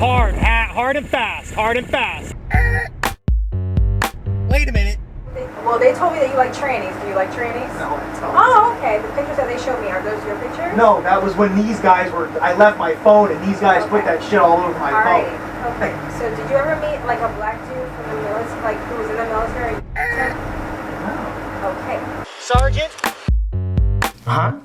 Hard, hard and fast, hard and fast. Wait a minute. Well, they told me that you like trannies. Do you like trannies? No, I don't. Oh, okay. The pictures that they showed me, are those your pictures? No, that was when these guys were, I left my phone and these guys put that shit all over my phone. Okay. So did you ever meet like a black dude from the military, like who was in the military? No. Okay. Sergeant? Huh?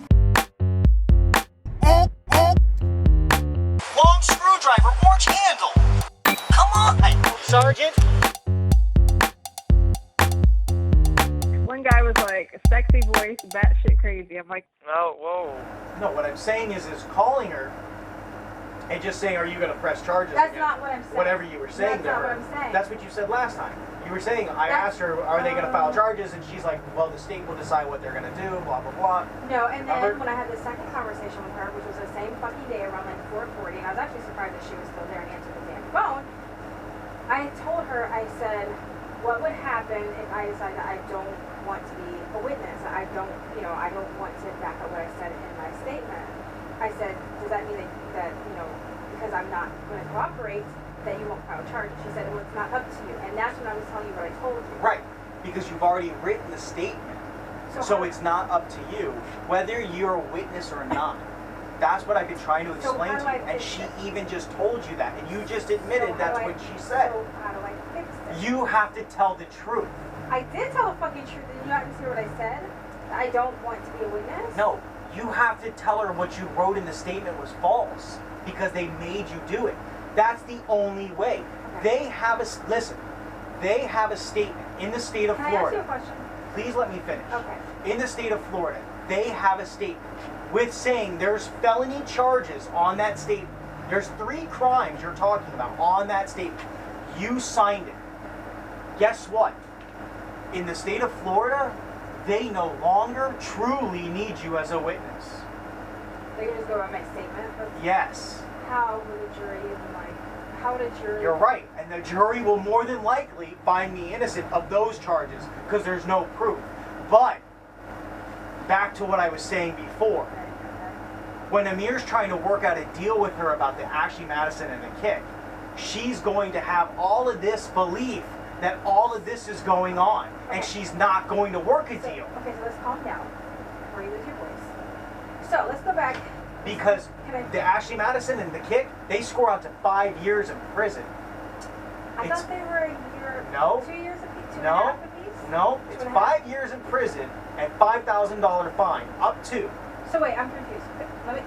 Long screwdriver, orange handle. Come on. Sergeant? One guy was like, sexy voice, batshit crazy. I'm like, Oh, whoa. No, what I'm saying is calling her and just saying, are you going to press charges That's again? not what I'm saying. Whatever you were saying That's to not her. what I'm saying. That's what you said last time. You were saying, I asked her, are they going to file charges? And she's like, well, the state will decide what they're going to do, blah, blah, blah. No, and then when I had the second conversation with her, which was the same fucking day around like 4:40, and I was actually surprised that she was still there and answered the damn phone, I told her, I said, what would happen if I decide that I don't want to be a witness? I don't want to back up what I said in my statement. I said, does that mean that because I'm not going to cooperate, that you won't file charges? She said, well, it's not up to you. And that's when I was telling you what I told you. Right, because you've already written the statement. So it's not up to you, whether you're a witness or not. That's what I've been trying to explain to you. And she even just told you that. And you just admitted that's what she said. So how do I fix this? You have to tell the truth. I did tell the fucking truth. Did you not hear what I said? That I don't want to be a witness? No, you have to tell her what you wrote in the statement was false because they made you do it. That's the only way. Okay. They have a statement in the state of Can I ask you a Florida. question? Please let me finish. Okay. In the state of Florida, they have a statement with saying there's felony charges on that statement. There's 3 crimes you're talking about on that statement. You signed it. Guess what? In the state of Florida, they no longer truly need you as a witness. They can just go by my statement? Yes. How would a jury even how would a jury... You're right. And the jury will more than likely find me innocent of those charges because there's no proof. But, back to what I was saying before. When Amir's trying to work out a deal with her about the Ashley Madison and the kick, she's going to have all of this belief that all of this is going on, and she's not going to work a deal. Okay, so let's calm down. Breathe with your voice. So, let's go back. Because the Ashley Madison and the kick, they score out to 5 years in prison. I thought they were a year... No. 2 years apiece? 2 No. and a half apiece? No, it's 5 years in prison and $5,000 fine, up to. So wait, I'm confused. No,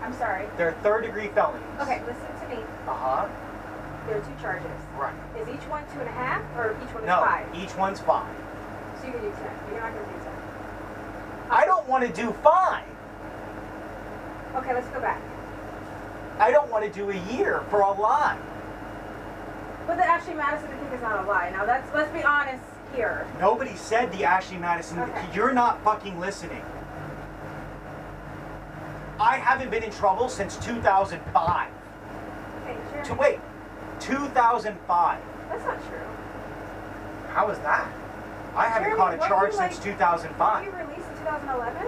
I'm sorry. They're 3rd-degree felonies. Okay, listen to me. Uh-huh. There are 2 charges. Right. Is each one 2.5 or each one is No, 5? each one's 5. So you can do 10. You're not going to do 10. I don't want to do 5. Okay, let's go back. I don't want to do a year for a lie. But the Ashley Madison kick is not a lie. Now let's be honest here. Nobody said the Ashley Madison. Okay. You're not fucking listening. I haven't been in trouble since 2005. Okay, sure. Wait, 2005. That's not true. How is that? I haven't Jeremy, caught a weren't charge you, since Were 2005. you released in 2011?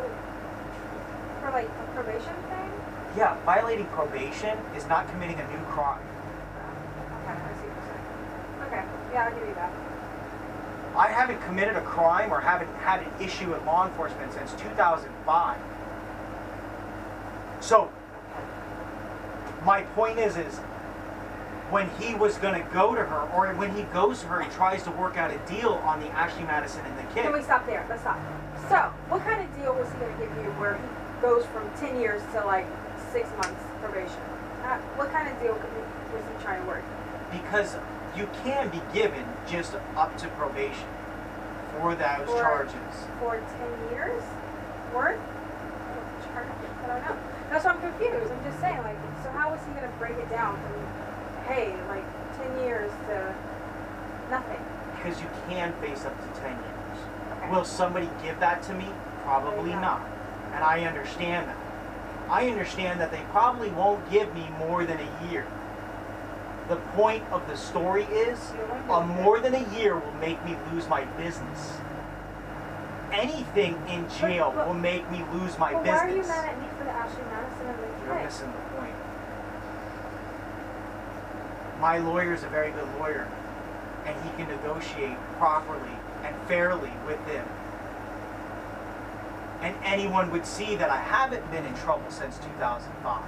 For like a probation thing? Yeah, violating probation is not committing a new crime. Okay, I see what you're saying. Okay, yeah, I'll give you that. I haven't committed a crime or haven't had an issue with law enforcement since 2005. So, my point is when he was going to go to her, or when he goes to her and tries to work out a deal on the Ashley Madison and the kid. Can we stop there? Let's stop. So, what kind of deal was he going to give you where he goes from 10 years to like 6 months probation? What kind of deal was he trying to work? Because you can be given just up to probation for those charges. For 10 years? Worth? I don't know. That's why I'm confused. I'm just saying, like, so how is he going to break it down from, hey, like 10 years to nothing? Because you can face up to 10 years. Okay. Will somebody give that to me? Probably not. And I understand that. I understand that they probably won't give me more than a year. The point of the story is, more than a year will make me lose my business. Anything in jail will make me lose my business. Why are you mad at me for the Ashley Madison and the You're kid? missing the point. my lawyer is a very good lawyer, and he can negotiate properly and fairly with him. And anyone would see that I haven't been in trouble since 2005.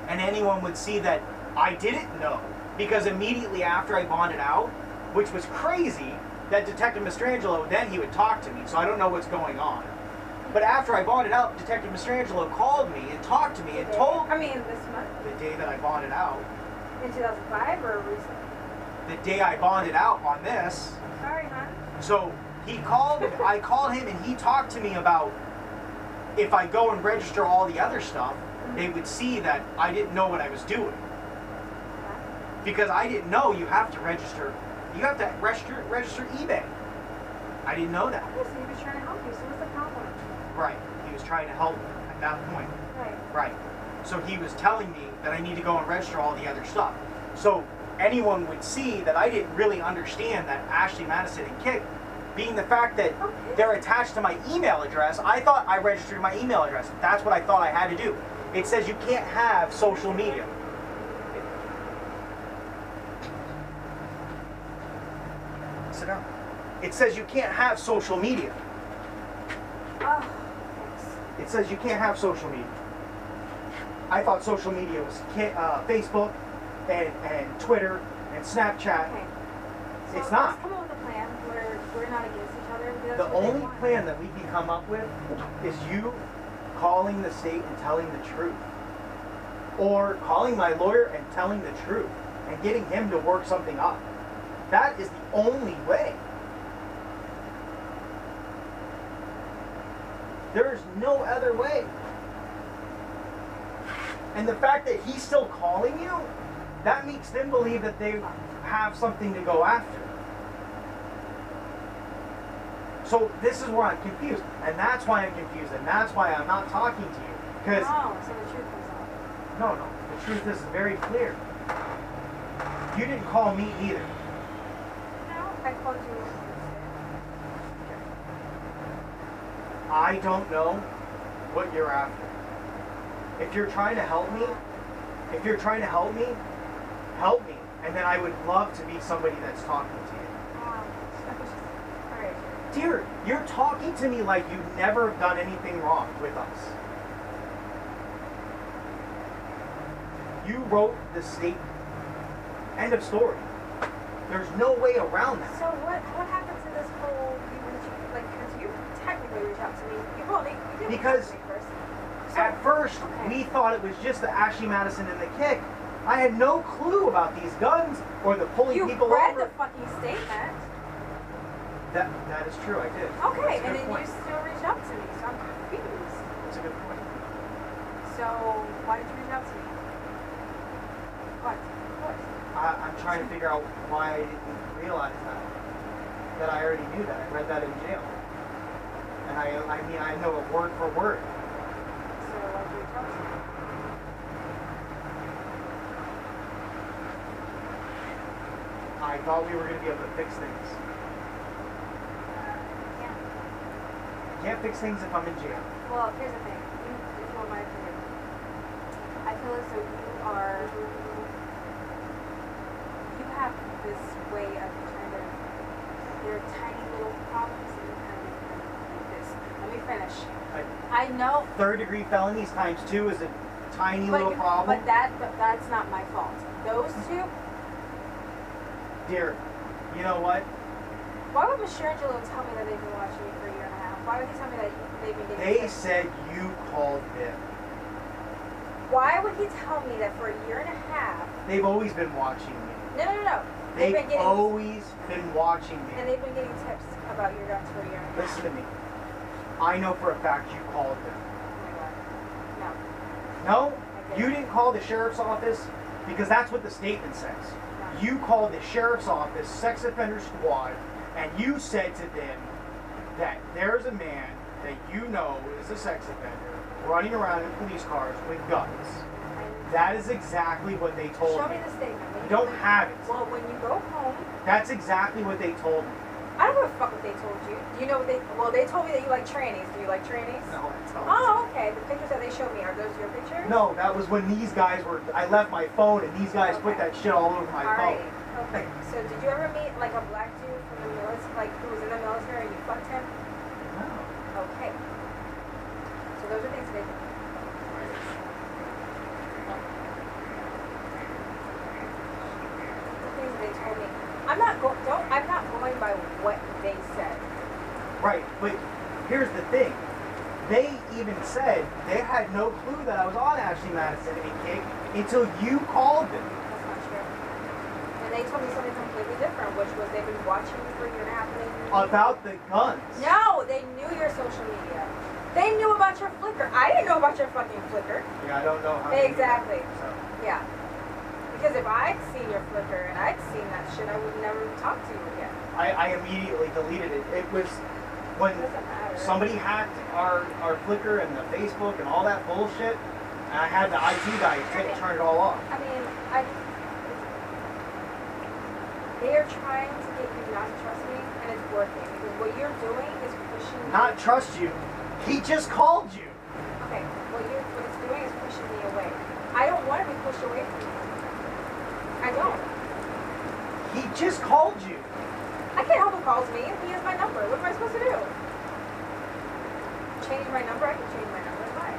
And anyone would see that I didn't know. Because immediately after I bonded out, which was crazy, that Detective Mastrangelo, then he would talk to me, so I don't know what's going on. But after I bonded out, Detective Mastrangelo called me and talked to me and told me this month? the day that I bonded out. In 2005 or recently? The day I bonded out on this. Sorry, hon. So I called him and he talked to me about if I go and register all the other stuff, they would see that I didn't know what I was doing. Because I didn't know you have to register register eBay. I didn't know that. Okay, so he was trying to help you, so what's the problem? Right. He was trying to help me at that point. Right. Right. So he was telling me that I need to go and register all the other stuff. So anyone would see that I didn't really understand that Ashley Madison and Kick, being the fact that they're attached to my email address, I thought I registered my email address. That's what I thought I had to do. It says you can't have social media. Sit down. It says you can't have social media. Oh, thanks. It says you can't have social media. I thought social media was Facebook and Twitter and Snapchat. Okay. So It's not. Let's come up with a plan where we're not against each other. Because The that's what they only want. plan that we can come up with is you calling the state and telling the truth. Or calling my lawyer and telling the truth and getting him to work something up. That is the only way. There's no other way. And the fact that he's still calling you, that makes them believe that they have something to go after. So this is where I'm confused. And that's why I'm confused. And that's why I'm not talking to you. Because Oh, so the truth comes out. no, the truth is very clear. You didn't call me either. No, I called you. I don't know what you're after. If you're trying to help me, help me. And then I would love to be somebody that's talking to you. Alright. Dear, you're talking to me like you've never done anything wrong with us. You wrote the statement. End of story. There's no way around that. So what happened to this whole because you technically reached out to me. You did Because reach out to me first. At first, we thought it was just the Ashley Madison and the Kick. I had no clue about these guns or the pulling You people read over. the fucking statement. That is true, I did. Okay, That's a and good then point. you still reached out to me, so I'm confused. That's a good point. So why did you reach out to me? What? I'm trying to figure out why I didn't realize that. That I already knew that. I read that in jail. And I know it word for word. So why did you reach out to me? I thought we were going to be able to fix things. Yeah. You can't fix things if I'm in jail. Well, here's the thing. If you want my opinion, I feel as though you have this way of kind of, there are tiny little problems and you kind of like this. Let me finish. I know. 3rd-degree felonies times 2 is a tiny little problem. But that's not my fault. Those two. Dear, you know what? Why would Mastrangelo tell me that they've been watching me for a year and a half? Why would he tell me that they've been getting They tips? said you called them. Why would he tell me that for a year and a half? They've always been watching me. No. They've been getting, always been watching and me. they've been getting tips about your guns for a year and a half. Listen to me. I know for a fact you called them. Oh my God. No? I You didn't call the sheriff's office because that's what the statement says. No. You called the sheriff's office, sex offender squad, and you said to them that there's a man that you know is a sex offender running around in police cars with guns. That is exactly what they told Show me. me the statement. You don't have it. Well, when you go home, That's exactly what they told me. I don't give a fuck what they told you. Do you know what they? Well, they told me that you like trannies. Do you like trannies? No, tell. Oh, okay. The pictures that they showed me, are those your pictures? No, that was when these guys were. I left my phone and these guys put that shit all over my phone. Alright. Okay. So did you ever meet like a black dude from the military, like who was in the military, and you fucked him? No. Okay. So those are things they did. The things they told me. I'm not going by what they said. Right, but here's the thing. They even said they had no clue that I was on Ashley Madison and Kick until you called them. That's not true. And they told me something completely different, which was they've been watching you for a year and a half. And they knew About the guns. No, they knew your social media. They knew about your Flikr. I didn't know about your fucking Flikr. Yeah, I don't know how. Exactly. So. Yeah. Because if I'd seen your Flikr and I'd seen that shit, I would never talk to you again. I immediately deleted it. It was when It doesn't matter. somebody hacked our Flickr and the Facebook and all that bullshit, and I had the IT guy turn it all off. I mean, they are trying to get you not to trust me, and it's working. Because what you're doing is pushing me. Not trust you. He just called you. Okay, what it's doing is pushing me away. I don't want to be pushed away from you. I don't. He just called you. I can't help who calls me. He has my number. What am I supposed to do? Change my number? I can change my number. Why?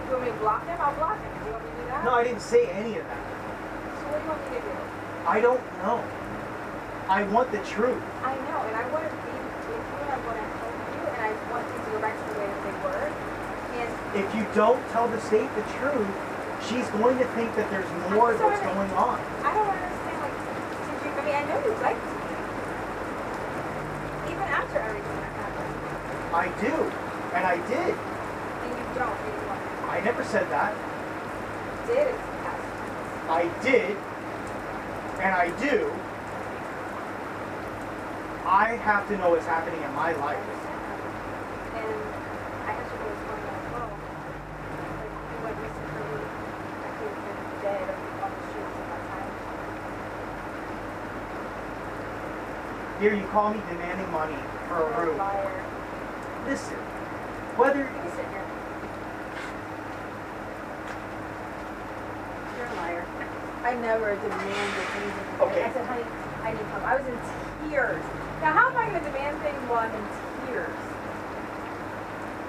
You want me to block him? I'll block him. Do you want me to do that? No, I didn't say any of that. So what do you want me to do? I don't know. I want the truth. I know, and I want to be with you, and I want to help you, and I want things to go back to the way that they were. And If you don't tell the state the truth, she's going to think that there's more that's going on. I don't understand, like, did you, I mean, I know you liked me. Even after everything that happened. I do, and I did. And you don't anymore. I never said that. Did it past tense. I did, and I do. I have to know what's happening in my I life. understand that. And I have to know what's going on as well. Like, you went missing for me. I could have been dead on the streets at that time. Here you call me demanding money for a You're a room. liar. Listen, whether You can sit here. You're a liar. I never demanded anything. Okay. I said, honey, I need help. I was in tears. Now, how am I going to demand things while I'm in tears?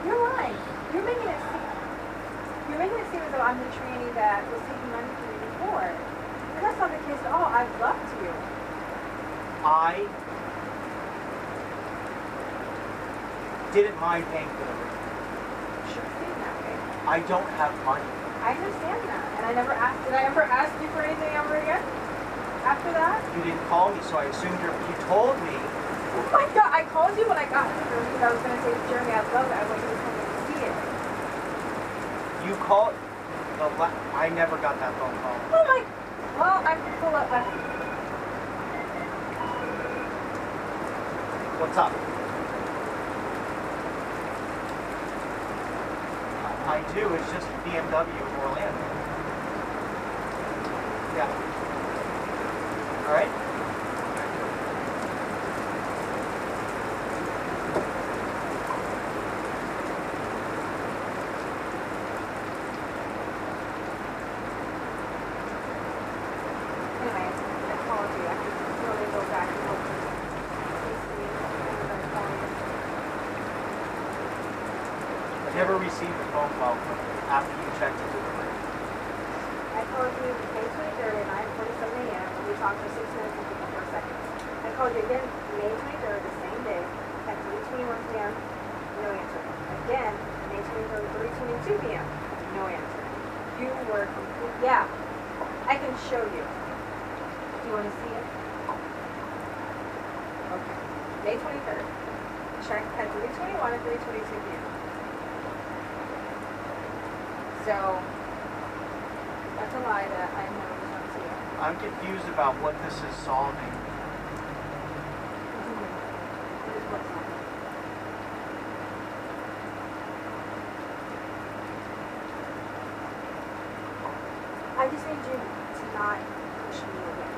You're lying. You're making it seem as though I'm the tranny that was taking money from you before. And that's not the case at all. I've loved you. I didn't mind paying for the room. You should have seen that way. I don't have money. I understand that. And I never asked, did I ever ask you for anything ever again? After that? You didn't call me, so I assumed you told me. Oh my god, I called you when I got here because I was going to say to Jeremy, I love it. I want you to come and see it. You called. I never got that phone call. Oh my, well, I can pull up. What's up? I do. It's just BMW in Orlando. Yeah. All right. Anyway, I called you. I could really go back and look. I never received a phone call after you checked into the room. I called you May 23rd at 9:47 a.m. and we talked for 6 minutes and 54 seconds. I called you again May 23rd, the same day, at 3:21 p.m. No answer. Again, May 23rd, 3:22 p.m. No answer. You were complete. Yeah, I can show you. Do you want to see it? Okay. May 23rd. Check at 3:21 and 3:22 p.m. So, that's a lie that I never was going to see it. I'm confused about what this is solving. It is what's not. I just need you to not push me away.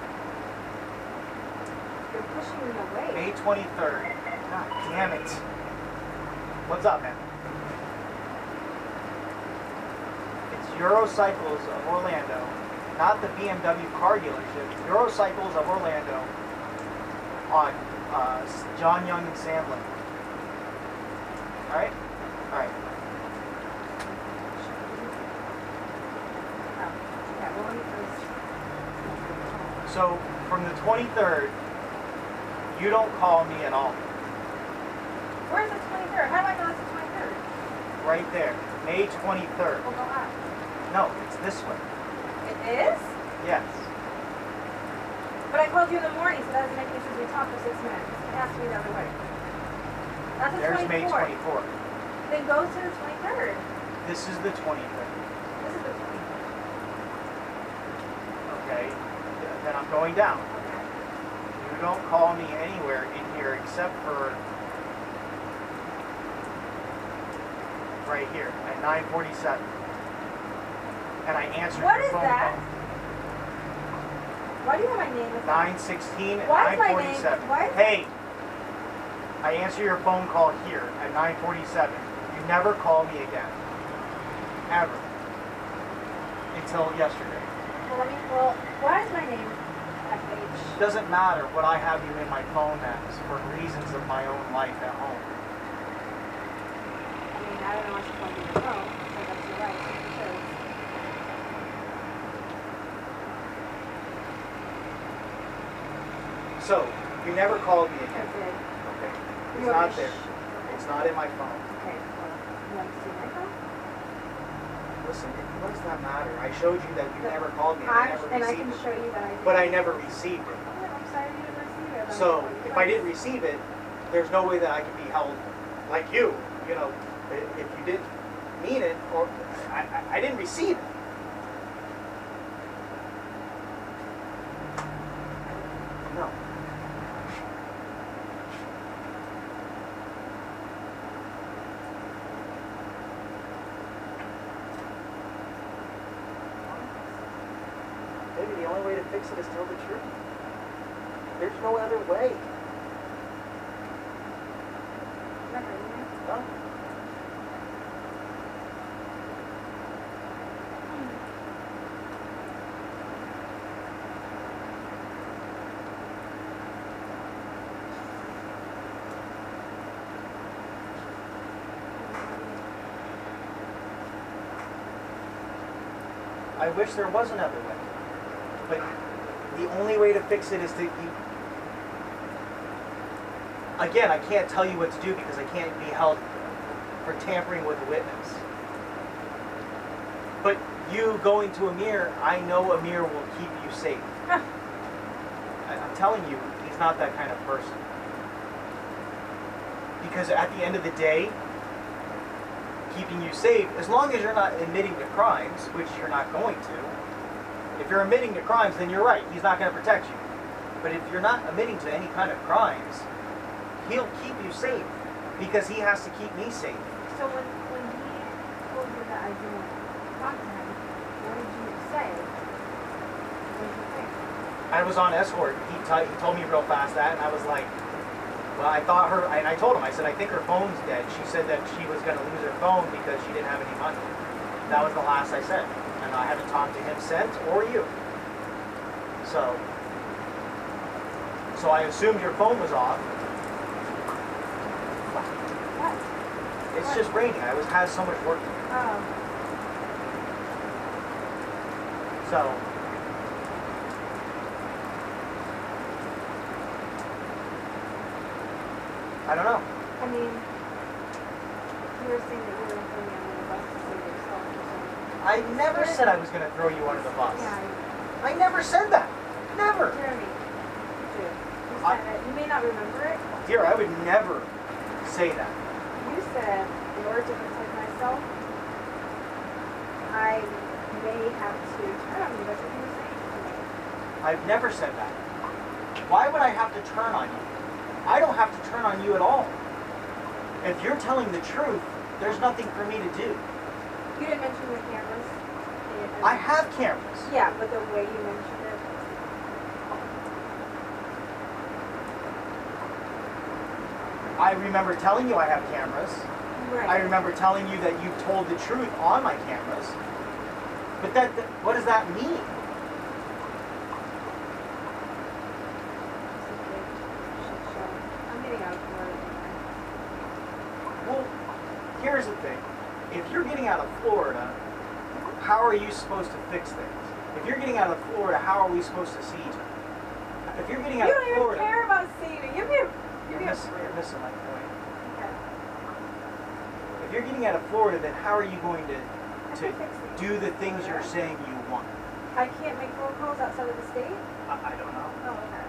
You're pushing me away. May 23rd. God damn it. What's up, man? It's Eurocycles of Orlando, not the BMW car dealership. It's Eurocycles of Orlando on John Young and Sandlin. All right? All right. So, from the 23rd, you don't call me at all. Where's the 23rd? How do I know it's the 23rd? Right there. May 23rd. We'll go out. No, it's this way. It is? Yes. But I called you in the morning, so that doesn't make any sense. We talked for 6 minutes. It has to be the other way. That's the There's 24th. May 24th. Then go to the 23rd. This is the 23rd. This is the 23rd. Okay. Then I'm going down. Okay. You don't call me anywhere in here except for right here at 9:47. And I answered What your is phone that? call. Why do you have my name? 9:16 and Why is my name- 9:47. why is- Hey, I answer your phone call here at 9:47. You never call me again, ever, until yesterday. Well, why is my name FH? Doesn't matter what I have you in my phone as for reasons of my own life at home. I mean, I don't know what you're going to do your phone, so that's your right. You chose. So you never called me I again. did. Okay, it's You want not me to there. It's not in my phone. Okay, well, you want to see my phone? Listen, what does that matter? I showed you that you never called me. And I never And I received can show it. you that I did. But I never received it. Oh, I'm sorry you didn't receive it. So if I didn't receive it, there's no way that I could be held like you. You know, if you didn't mean it, or I didn't receive it. No. Maybe the only way to fix it is tell the truth. There's no other way. No? I wish there was another way. But the only way to fix it is to... Again, I can't tell you what to do because I can't be held for tampering with a witness. But you going to Amir, I know Amir will keep you safe. I'm telling you, he's not that kind of person. Because at the end of the day, keeping you safe, as long as you're not admitting to crimes, which you're not going to. If you're admitting to crimes, then you're right. He's not going to protect you. But if you're not admitting to any kind of crimes, he'll keep you safe because he has to keep me safe. So when he told you that I didn't talk to him, what did you say? What did you think? I was on escort. He told me real fast that, and I was like, well, I thought her, and I told him, I said, I think her phone's dead. She said that she was going to lose her phone because she didn't have any money. That was the last I said. And I haven't talked to him since, or you. So I assumed your phone was off. What? It's just raining. I has so much work to do. Oh. So, I don't know. I mean, you were saying that you were going to throw me under the bus to save yourself or something. I never said I was going to throw you under the bus. Yeah, I never said that. Never. Jeremy, you said it. You may not remember it. Dear, I would never say that. You said, in order to protect myself, I may have to turn on you. That's what you were saying to me. I've never said that. Why would I have to turn on you? I don't have to turn on you at all. If you're telling the truth, there's nothing for me to do. You didn't mention the cameras. I have cameras. Yeah, but the way you mentioned it. I remember telling you I have cameras. Right. I remember telling you that you told the truth on my cameras. But what does that mean? I'm getting out of Florida. Well, here's the thing. If you're getting out of Florida, how are you supposed to fix things? If you're getting out of Florida, how are we supposed to see each other? If you're getting out You of don't even Florida, care about seeing me. You're missing my point. Okay. If you're getting out of Florida, then how are you going to can fix it. do the things you're saying you want? I can't make phone calls outside of the state? I don't know. Oh, okay.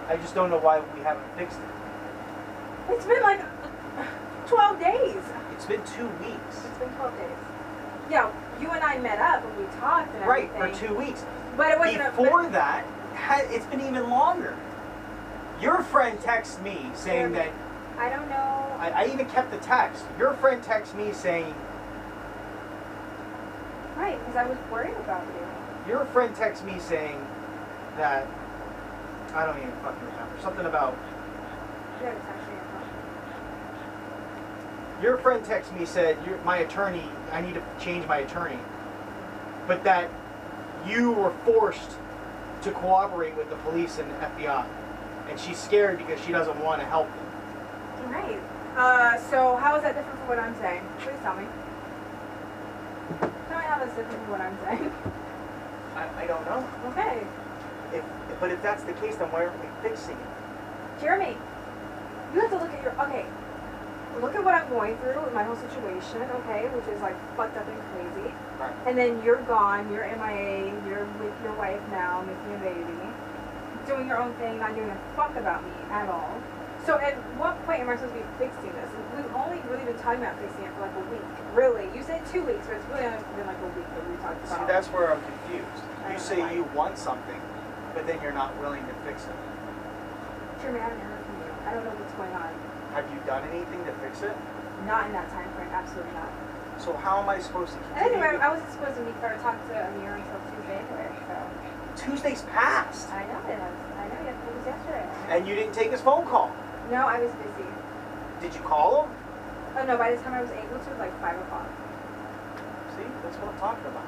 I just don't know why we haven't fixed it. It's been like 12 days. It's been 2 weeks. It's been 12 days. Yeah, you and I met up and we talked and Right, everything. for 2 weeks. But it wasn't Before that, it's been even longer. Your friend texted me saying that, I don't know. I even kept the text. Your friend texted me saying, Right, because I was worried about you. your friend texted me saying that, I don't even fucking remember, something about, You gotta text me your phone. your friend texted me, said, my attorney, I need to change my attorney. But that you were forced to cooperate with the police and the FBI. And she's scared because she doesn't want to help them. Right. So how is that different from what I'm saying? Please tell me. Tell me how that's different from what I'm saying. I don't know. Okay. But if that's the case, then why aren't we fixing it? Jeremy, you have to look at okay, look at what I'm going through with my whole situation, okay, which is like fucked up and crazy. Right. And then you're gone, you're MIA, you're with your wife now, making a baby, doing your own thing, not giving a fuck about me at all. So at what point am I supposed to be fixing this? We've only really been talking about fixing it for like a week. Really. You said 2 weeks, but it's really only been like a week that we talked about. See, that's where I'm confused. I You don't say know why. you want something, but then you're not willing to fix it. Jeremy, I haven't heard from you. I don't know what's going on. Have you done anything to fix it? Not in that time frame, absolutely not. So how am I supposed to And continue? anyway, I wasn't supposed to meet or talk to Amir until Tuesday anyway, so. Tuesday's passed, I know it is. I know it was yesterday. and you didn't take his phone call. No, I was busy. Did you call him? Oh no, by the time I was able to, it was like 5 o'clock. See, that's what I'm talking about.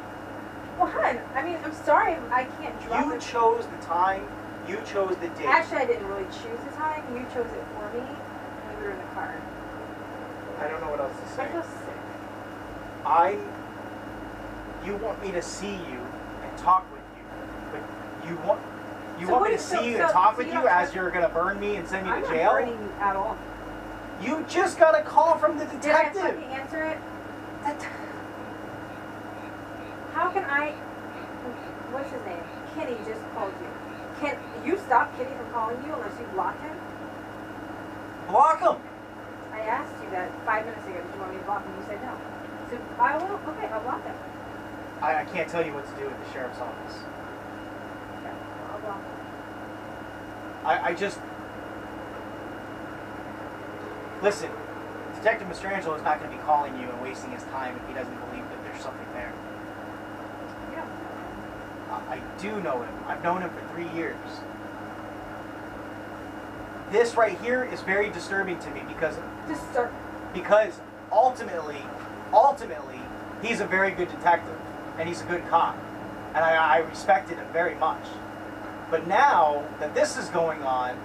Well, hun, I mean, I'm sorry, I can't drop You it. chose the time. You chose the date. Actually, I didn't really choose the time. You chose it for me when we were in the car. I don't know what else to I say. feel sick. You want me to see you and talk with you, but you want So me what to is- see you so- and talk so with you you don't as trust- you're gonna burn me and send me I'm to not jail? hurting you at all. You just got a call from the Did I detective. fucking answer it? How can I? What's his name? Kenny just called you. Can you stop Kenny from calling you unless you block him? Block him. I asked you that 5 minutes ago. Did you want me to block him? You said no. So I will. Okay, I'll block him. I can't tell you what to do with the sheriff's office. Okay, I'll block him. I just listen. Detective Mastrangelo is not going to be calling you and wasting his time if he doesn't believe that there's something there. You don't know him. I do know him. I've known him for 3 years. This right here is very disturbing to me because ultimately, he's a very good detective and he's a good cop, and I respected him very much. But now that this is going on,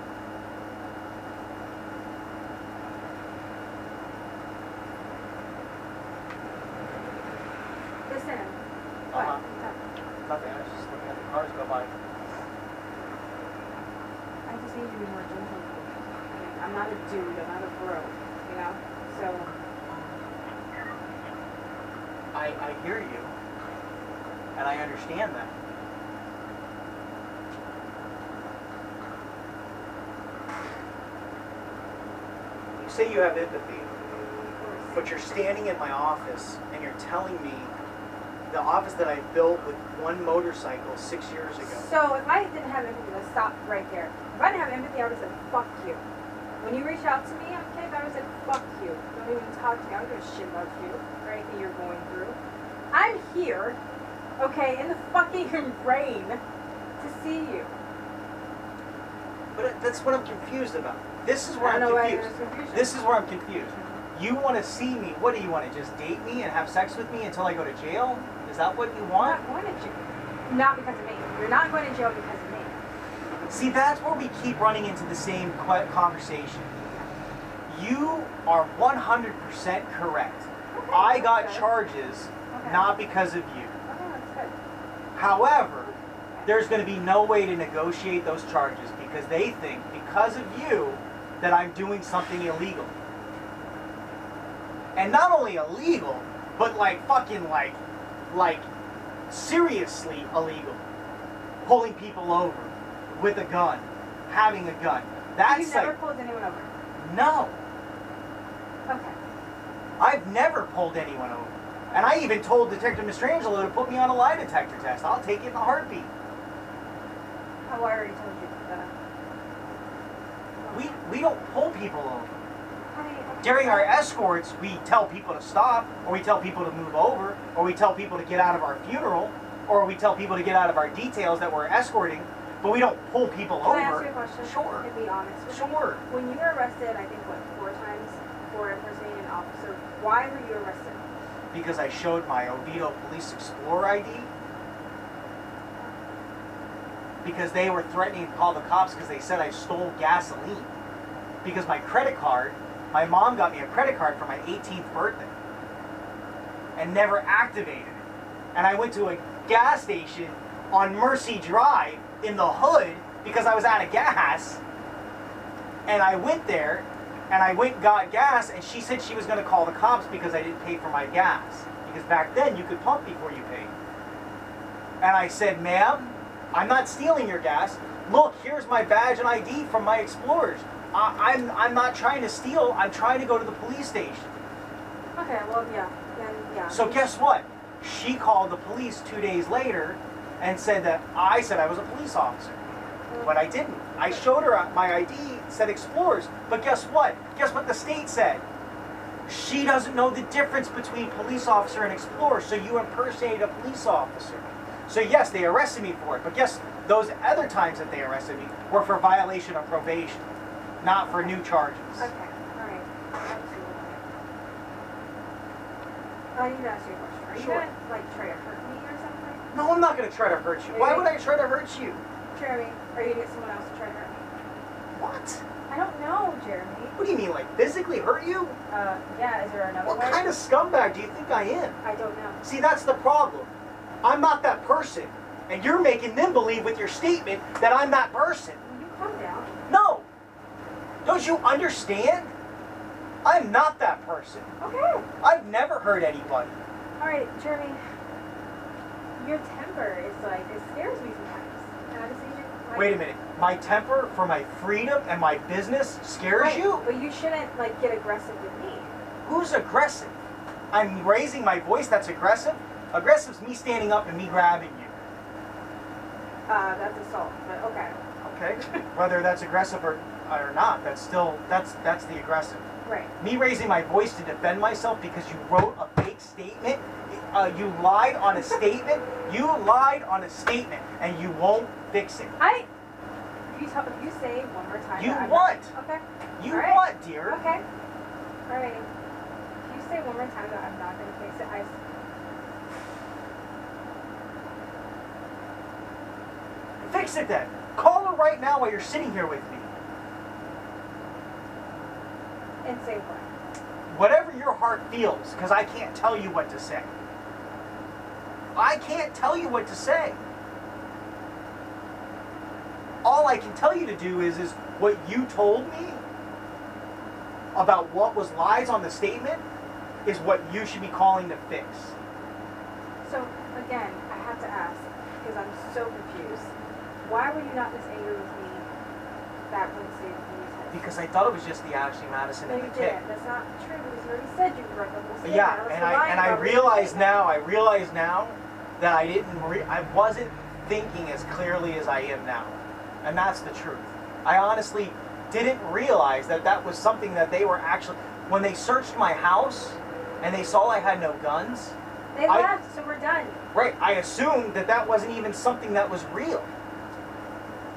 Listen. Uh-huh. What? nothing. I was just looking at the cars go by. I just need you to be more gentle. I mean, I'm not a dude. I'm not a bro. You know. So. I hear you, and I understand that. You say you have empathy, but you're standing in my office and you're telling me the office that I built with one motorcycle 6 years ago. So if I didn't have empathy, let's stop right there. If I didn't have empathy, I would have said, fuck you. When you reached out to me on Kip, I would have said, fuck you. Don't even talk to me. I don't give a shit about you or anything you're going through. I'm here okay, in the fucking rain to see you. But that's what I'm confused about. This is where I I'm don't know why confused. there's confusion. This is where I'm confused. You want to see me? What do you want to just date me and have sex with me until I go to jail? Is that what you I'm want? not going to jail. Not because of me. You're not going to jail because of me. See, that's where we keep running into the same conversation. You are 100% correct. Okay, I got that's good. charges Okay. not because of you. Okay, that's good. However, there's going to be no way to negotiate those charges because they think because of you that I'm doing something illegal. And not only illegal, but like fucking like seriously illegal. Pulling people over with a gun, having a gun. That's You've never like, pulled anyone over? no, Okay. I've never pulled anyone over. And I even told Detective Mistrangelo to put me on a lie detector test. I'll take it in a heartbeat. Oh, I already told you that. We don't pull people over. Honey, okay. During our escorts, we tell people to stop, or we tell people to move over, or we tell people to get out of our funeral, or we tell people to get out of our details that we're escorting, but we don't pull people Can over. I ask you a question? Sure. And be honest with Sure. me. When you were arrested, I think, what, 4 times for impersonating an officer, why were you arrested? Because I showed my Oviedo Police Explorer ID. Because they were threatening to call the cops because they said I stole gasoline. Because my credit card, my mom got me a credit card for my 18th birthday and never activated it. And I went to a gas station on Mercy Drive in the hood because I was out of gas. And I went there and I went and got gas and she said she was going to call the cops because I didn't pay for my gas. Because back then you could pump before you paid. And I said, ma'am, I'm not stealing your gas. Look, here's my badge and ID from my Explorers. I'm not trying to steal. I'm trying to go to the police station. Okay, well, yeah. Then, yeah. So guess what? She called the police 2 days later and said that I said I was a police officer. But I didn't. I showed her my ID, said Explorers. But guess what? Guess what the state said? She doesn't know the difference between police officer and Explorer, so you impersonated a police officer. So yes, they arrested me for it. But guess those other times that they arrested me were for violation of probation, not for new charges. Okay, alright. Absolutely. I need to ask you a question. Are you Sure. gonna, like, try to hurt me or something? No, I'm not going to try to hurt you. Why would I try to hurt you? Jeremy, are you gonna get someone else to try to hurt me? What? I don't know, Jeremy. What do you mean, like physically hurt you? Yeah, is there another What way? kind of scumbag do you think I am? I don't know. See, that's the problem. I'm not that person. And you're making them believe with your statement that I'm that person. Will you calm down? No. Don't you understand? I'm not that person. Okay. I've never hurt anybody. Alright, Jeremy. Your temper is like, it scares me sometimes. Can I just see you? Like, Wait a minute. My temper for my freedom and my business scares right, you? But you shouldn't, like, get aggressive with me. Who's aggressive? I'm raising my voice, that's aggressive? Aggressive's me standing up and me grabbing you. That's assault, but okay. Okay. Whether that's aggressive or not, that's still, that's the aggressive. Right. Me raising my voice to defend myself because you wrote a fake statement, you lied on a statement, and you won't fix it. If you say it one more time. You that I'm what? Not, okay. You All right. what, dear? Okay. Alright. If you say one more time that I'm not going to fix it, Fix it then. Call her right now while you're sitting here with me. and say what? Whatever your heart feels, because I can't tell you what to say. I can't tell you what to say. All I can tell you to do is what you told me about what was lies on the statement is what you should be calling to fix. So, again, I have to ask, because I'm so confused. Why were you not this angry with me that Wednesday when you said? Because I thought it was just the Ashley Madison No, and you the kick. didn't. That's not true, because you already said you wrote the whole statement. Yeah, was and lying I about what you realize said. now that I wasn't thinking as clearly as I am now. And that's the truth. I honestly didn't realize that was something that they were actually, when they searched my house and they saw I had no guns, They left, so we're done. Right, I assumed that that wasn't even something that was real.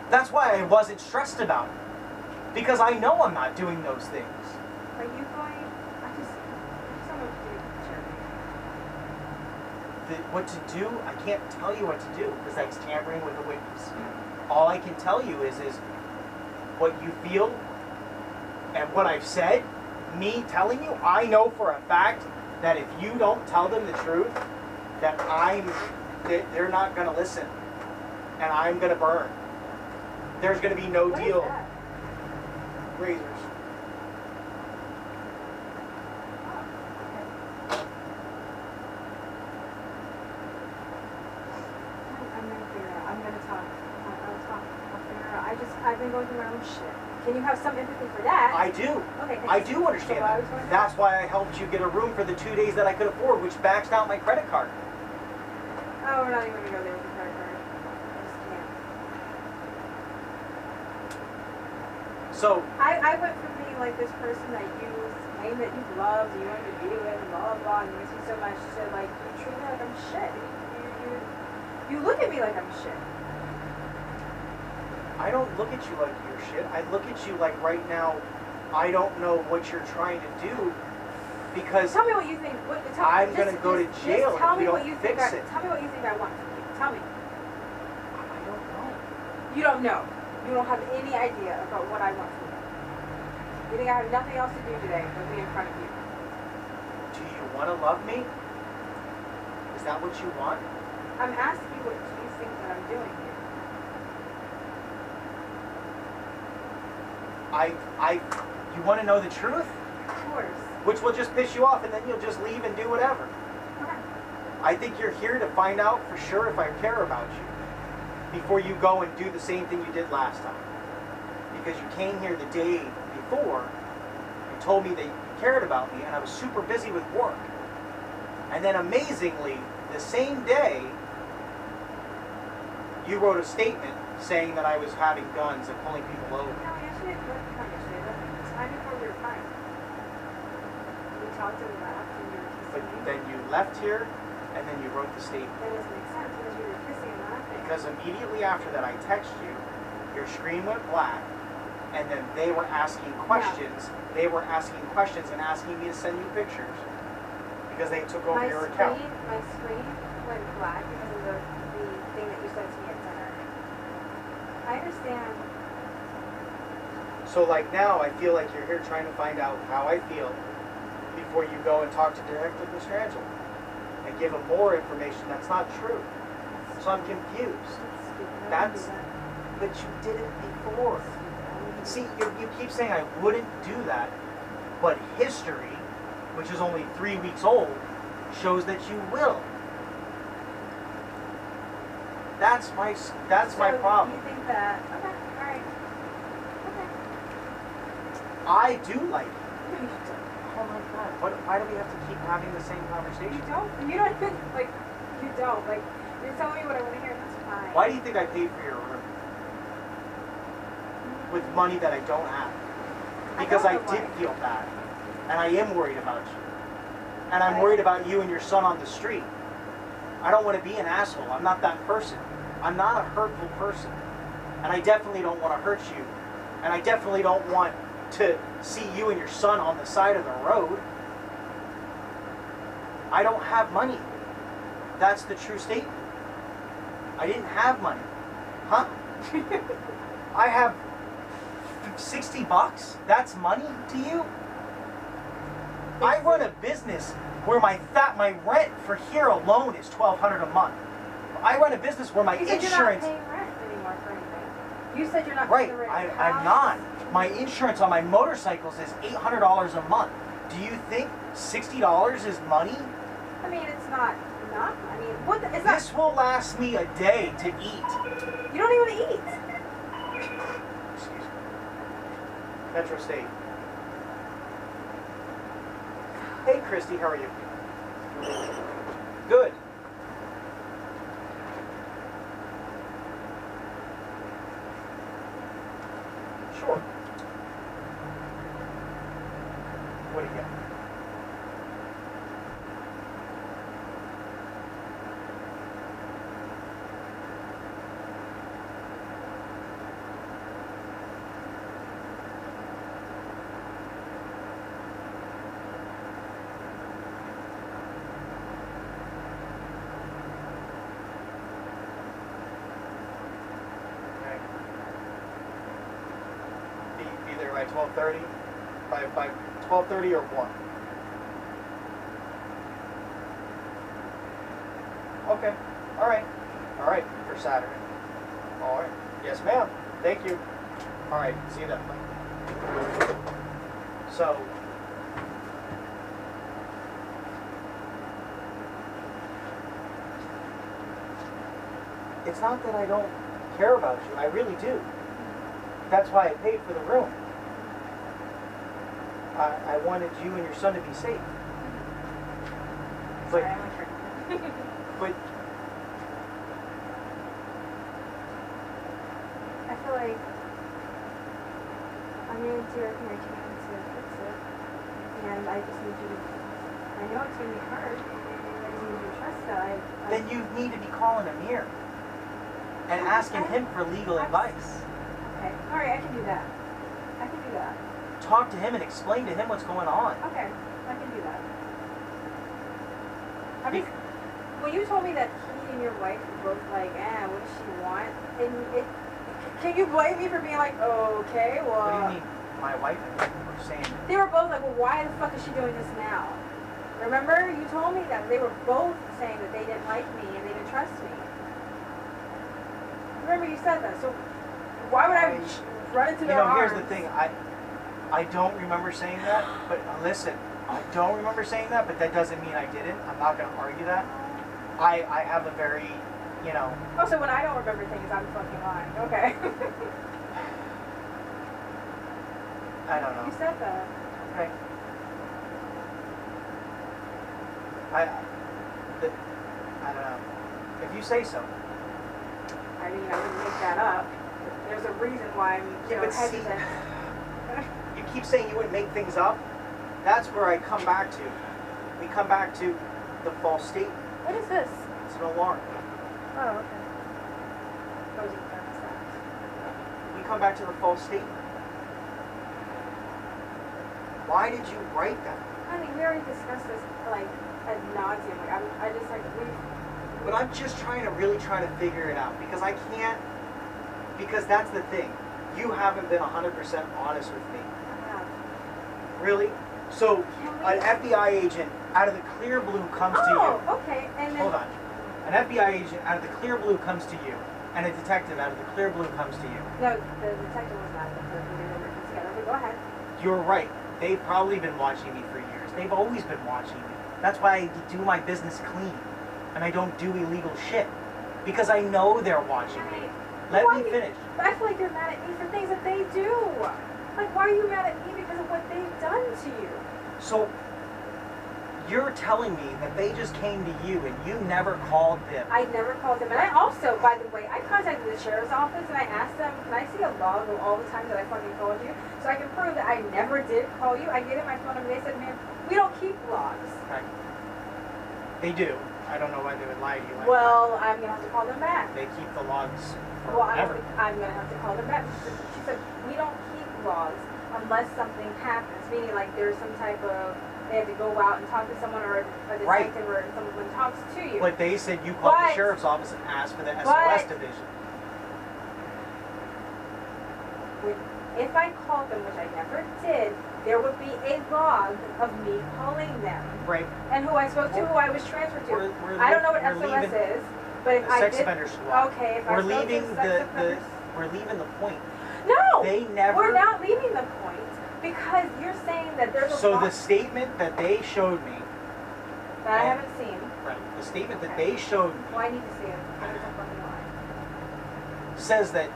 That's why I wasn't stressed about it. Because I know I'm not doing those things. Are you going? I just don't know what to do. What to do, I can't tell you what to do because that's tampering with the witness. All I can tell you is what you feel and what I've said, me telling you, I know for a fact that if you don't tell them the truth, that they're not going to listen and I'm going to burn. There's going to be no What deal. is that? Razors. I'm gonna talk. I'll talk. I'll figure it out. I've been going through my own shit. Can you have some empathy for that? I do. Okay. I do understand that. That's why I helped you get a room for the 2 days that I could afford, which maxed out my credit card. Oh, we're not even gonna go there with the credit card. I just can't. So I went from being like this person that you claim that you loved, and you wanted to be with, and blah blah blah, and you miss me so much, to like you treat me like I'm shit. You look at me like I'm shit. I don't look at you like you're shit. I look at you like right now, I don't know what you're trying to do because Tell me what you think. I'm going to go to jail tell if we me what don't you fix think it. Tell me what you think I want from you. Tell me. I don't know. You don't know. You don't have any idea about what I want from you. You think I have nothing else to do today but be in front of you? Do you want to love me? Is that what you want? I'm asking you what you think that I'm doing here. You want to know the truth? Of course. Which will just piss you off and then you'll just leave and do whatever. Okay. I think you're here to find out for sure if I care about you before you go and do the same thing you did last time. Because you came here the day before and told me that you cared about me and I was super busy with work. And then amazingly, the same day, you wrote a statement saying that I was having guns and pulling people over. No, yesterday, not yesterday, but the time before we were fighting. We talked and laughed and you were But kissing me. then you left here and then you wrote the statement. That doesn't make sense because we were kissing and laughing. Because immediately after that I text you, your screen went black, and then they were asking questions. They were asking questions and asking me to send you pictures. Because they took over your account. My screen went black because of the thing that you said to me at dinner. I understand. So like now I feel like you're here trying to find out how I feel before you go and talk to Detective Mistrangelo and give him more information that's not true. So I'm confused. But you did it before. See, you keep saying I wouldn't do that, but history, which is only 3 weeks old, shows that you will. That's my problem. You think that? Okay, all right. Okay. I do like you. No, you don't. Oh my God! Why do we have to keep having the same conversation? You don't. You don't even like. You don't like. You're telling me what I want to hear. That's fine. Why do you think I paid for your room with money that I don't have? Because I did feel bad, and I am worried about you, and I'm worried about you and your son on the street. I don't want to be an asshole. I'm not that person. I'm not a hurtful person, and I definitely don't want to hurt you, and I definitely don't want to see you and your son on the side of the road. I don't have money. That's the true statement. I didn't have money. Huh? I have $60. That's money to you? I run a business where my rent for here alone is $1,200 a month. I run a business where my insurance. You're not paying rent anymore for anything. You said you're not paying rent. Right, I'm not. My insurance on my motorcycles is $800 a month. Do you think $60 is money? I mean, it's not. I mean, what? It's This will last me a day to eat. You don't even eat. Excuse me. Metro State. Hey, Christy, how are you? Good. Sure. What do you got? 12:30? By 12:30 or 1? Okay. All right. For Saturday. All right. Yes, ma'am. Thank you. All right. See you then. So. It's not that I don't care about you. I really do. That's why I paid for the room. I wanted you and your son to be safe. But, Sorry, I'm like hurting. but I feel like I'm going to recommend you to fix it. And I just need you to, I know it's going to be hard. I just need you to trust that. then you need to be calling Amir and asking him for legal advice. Okay. Alright, I can do that. I can do that. Talk to him and explain to him what's going on. Okay, I can do that. I mean, well, you told me that he and your wife were both like, what does she want? And can you blame me for being like, okay, well... What do you mean? My wife and him were saying... They were both like, well, why the fuck is she doing this now? Remember? You told me that they were both saying that they didn't like me and they didn't trust me. Remember you said that, so why would I run into their arms? Here's the thing. I don't remember saying that, but listen, I don't remember saying that, but that doesn't mean I didn't. I'm not going to argue that. I have a very, Oh, so when I don't remember things, I'm fucking lying. Okay. I don't know. You said that. Okay. I don't know. If you say so. I mean, I didn't make that up. There's a reason why I'm hesitant. You keep saying you wouldn't make things up. That's where I come back to. We come back to the false statement. What is this? It's an alarm. Oh, okay. Goes in thermostat. We come back to the false statement. Why did you write that? I mean, we already discussed this like ad nauseum. Like I just like we. But I'm just really trying to figure it out because I can't. Because that's the thing. You haven't been 100% honest with me. Really? So, an FBI agent out of the clear blue comes to you. Oh, okay. And then, Hold on. An FBI agent out of the clear blue comes to you, and a detective out of the clear blue comes to you. No, the detective was not the person we were working together. But go ahead. You're right. They've probably been watching me for years. They've always been watching me. That's why I do my business clean, and I don't do illegal shit. Because I know they're watching me. Let me finish. I feel like you're mad at me for things that they do. Like, why are you mad at me because of what they've done to you? So, you're telling me that they just came to you and you never called them. I never called them. And I also, by the way, I contacted the sheriff's office and I asked them, can I see a log of all the times that I fucking called you? So I can prove that I never did call you. I gave them my phone number. They said, man, we don't keep logs. Right. They do. I don't know why they would lie to you like well, I'm going to have to call them back. They keep the logs Well, forever. I'm going to have to call them back. She said, we don't keep logs unless something happens. Meaning, like, there's some type of, they have to go out and talk to someone or a detective or someone talks to you. But they said you called the sheriff's office and asked for the SOS division. If I called them, which I never did, there would be a log of me calling them. Right. And who I spoke to, who I was transferred to. We're I don't know what SOS is, but if I did... Sex offender squad. Okay, if we're I spoke leaving to sex offenders... We're leaving the point. No! They never... We're not leaving the point, because you're saying that there's a So log... the statement that they showed me... That I haven't seen. Right. The statement that they showed me... Well, I need to see it. I need to fucking lie. says that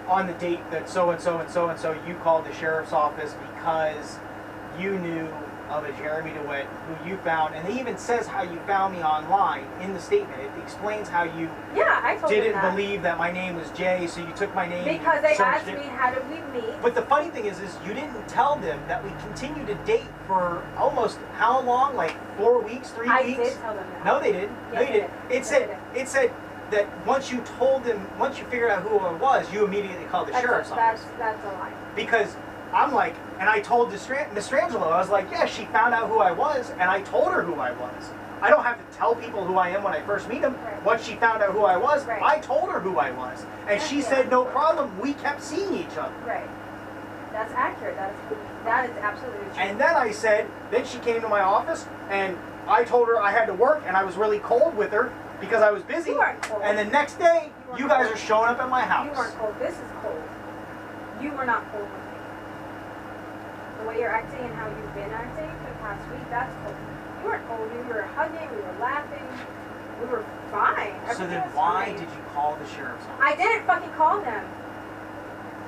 on the date that so-and-so and so-and-so you called the sheriff's office because you knew of a Jeremy Dewitte who you found, and it even says how you found me online in the statement. It explains how you I told didn't them that. believe that my name was Jay, so you took my name Because and they searched asked it. me, how did we meet? But the funny thing is you didn't tell them that we continued to date for almost how long? Like 4 weeks, 3 weeks? I did tell them that. No, they didn't. Yes, no, you I didn't. did. It said that once you told them, once you figured out who I was, you immediately called the sheriff's office. That's a lie. Because I'm like, and I told Miss Strangelo, I was like, yeah, she found out who I was, and I told her who I was. I don't have to tell people who I am when I first meet them. Right. Once she found out who I was, Right. I told her who I was. And she said, no problem, we kept seeing each other. Right. That's accurate. That is absolutely true. And then I said, then she came to my office, and I told her I had to work, and I was really cold with her because I was busy. You weren't cold. And the next day, you guys are showing up at my house. You weren't cold. This is cold. You were not cold with me. The way you're acting and how you've been acting for the past week, that's cold. You weren't cold. We were hugging. We were laughing. We were fine. So then Everything was why fine. did you call the sheriff's office? I didn't fucking call them.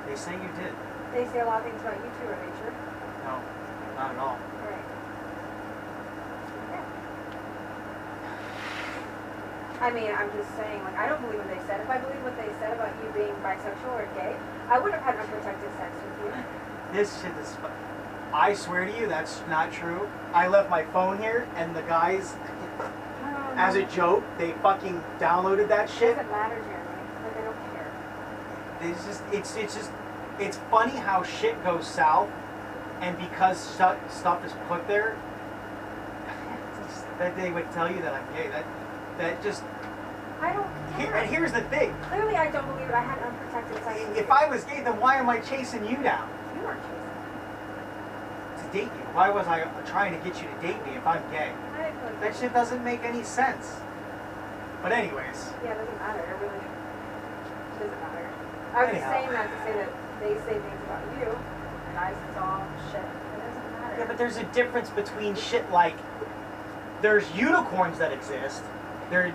They say you did. They say a lot of things about you too, are they true? No, not at all. Right. Yeah. I mean, I'm just saying, like, I don't believe what they said. If I believe what they said about you being bisexual or gay, I wouldn't have had unprotected sex with you. This shit is. I swear to you, that's not true. I left my phone here, and the guys, as a joke, they fucking downloaded that It shit. doesn't matter, Jeremy. Like, I don't care. It's funny how shit goes south, and because stuff is put there, that they would tell you that I'm gay. That just. I don't care. And here's the thing. Clearly, I don't believe it. I had unprotected sex with you. If I was gay, then why am I chasing you down? You weren't chasing To date you? Why was I trying to get you to date me if I'm gay? me. I didn't feel like That shit doesn't make any sense. But anyways, Yeah, it doesn't matter. It really doesn't matter. I was just Anyhow. saying that to say that they say things about you, and I saw shit. It doesn't matter. yeah, but there's a difference between shit like there's unicorns that exist.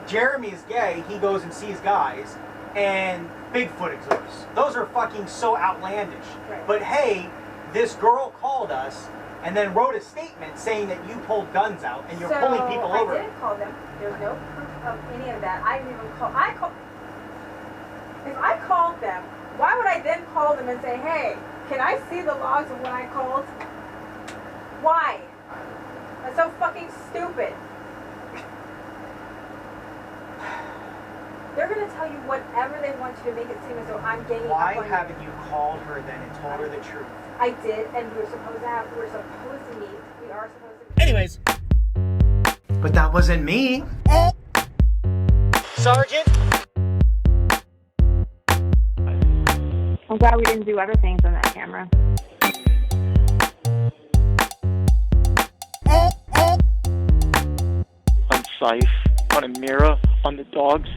Jeremy is gay, he goes and sees guys, and Bigfoot exists. Those are fucking so outlandish. Right. But hey, this girl called us and then wrote a statement saying that you pulled guns out and you're pulling people over. I didn't call them. There's no proof of any of that. I didn't even call. If I called them, why would I then call them and say, hey, can I see the logs of when I called? Why? That's so fucking stupid. They're gonna tell you whatever they want you to make it seem as though I'm ganging Why up on haven't you called her then and told her the truth? I did, and we're supposed to meet. We are supposed to. Anyways. But that wasn't me. Sergeant? I'm glad we didn't do other things on that camera. On Scythe, on Amira, on the dogs.